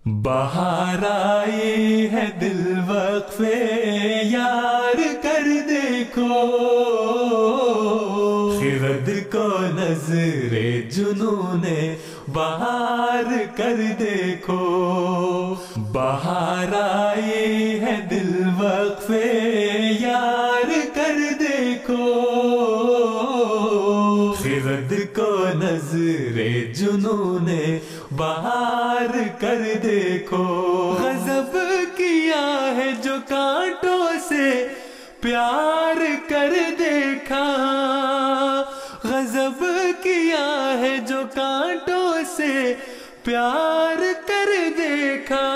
بہار آئی ہے دل وقفے یار کر دیکھو، خرد کو نظر جنون بہار کر دیکھو۔ بہار آئی ہے دل وقفے یار کر دیکھو، خرد کو نظر جنون بہار کر دیکھو۔ غضب کیا ہے جو کانٹوں سے پیار کر دیکھا، غضب کیا ہے جو کانٹوں سے پیار کر دیکھا۔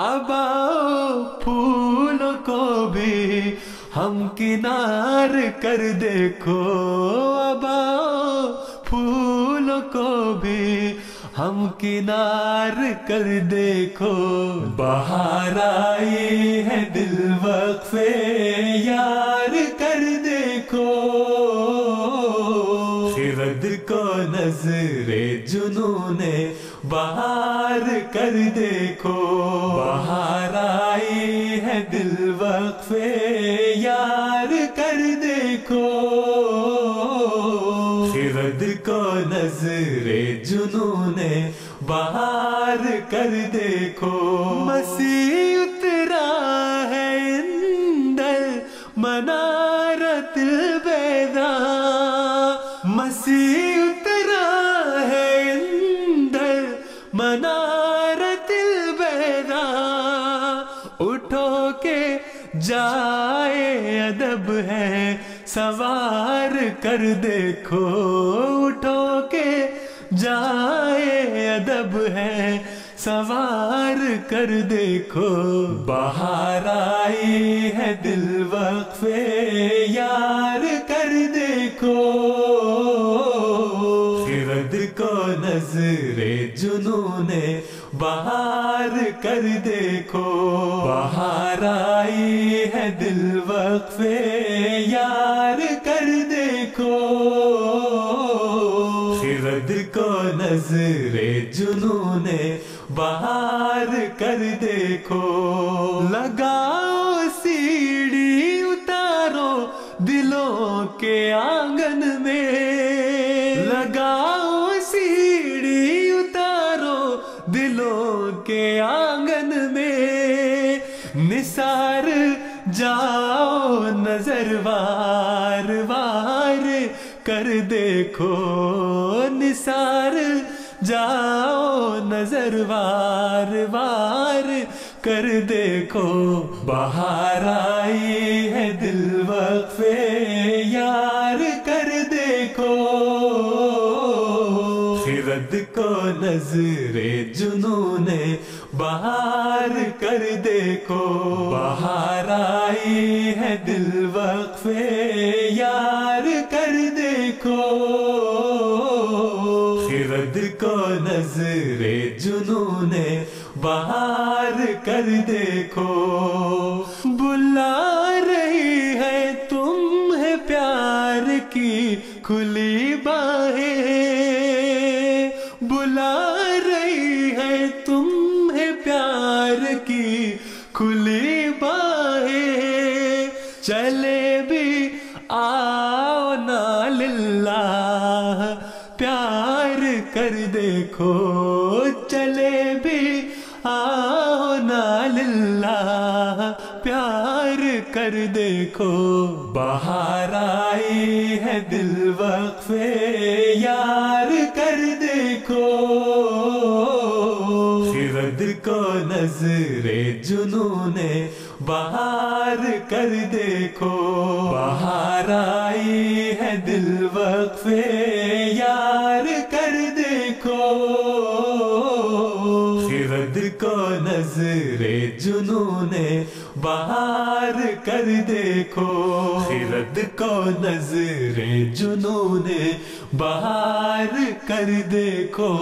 اب آؤ پھولوں کو بھی ہم کنار کر دیکھو، اب آؤ پھولوں کو بھی ہم کنار کر دیکھو۔ بہار آئی ہے دل وقفے یار کر دیکھو، خرد کو نظر جنون بہار کر دیکھو۔ بہار آئی ہے دل وقفے یار کر دیکھو، خرد کو نظر جنون بہار کر دیکھو۔ مسیح اترا ہے اندر منارت البیضاء، مسیح اترا ہے اندر منارت البیضاء، اٹھو کے جائے ادب ہے سوار کر دیکھو، اٹھو کے جائے ادب ہے سوار کر دیکھو۔ بہار آئی ہے دل وقفے یار کر دیکھو، خرد کو نظر جنون بہار کر دیکھو۔ بہار آئی ہے دل وقفے یار کر دیکھو، خرد کو نظر جنون بہار کر دیکھو۔ لگاؤ سیڑھی اتارو دلوں کے آنگن میں، لگاؤ سیڑھی اتارو دلوں کے آنگن میں، نثار جاؤ نظر وار وار کر دیکھو، نثار جاؤ نظر وار وار کر دیکھو۔ بہار آئی ہے دل وقفے یار کر دیکھو، خرد کو نظر جنون بہار کر دیکھو۔ بہار آئی ہے دل وقفے یار کر دیکھو، خرد کو نظر جنون بہار کر دیکھو۔ بلا رہی ہے تمہیں پیار کی کھلی باہیں، بلا رہی ہے تمہیں پیار کی کھلی باہیں، چلے بھی آؤ نا للہ پیار کر دیکھو، چلے بھی آؤ نا للہ پیار کر دیکھو۔ بہار آئی ہے دل وقفے یار کر دیکھو، خرد کو نظر جنون بہار کر دیکھو۔ بہار آئی ہے دل وقفے یار کر دیکھو، خرد کو نظر جنون بہار کر دیکھو، خرد کو نظر جنون بہار کر دیکھو۔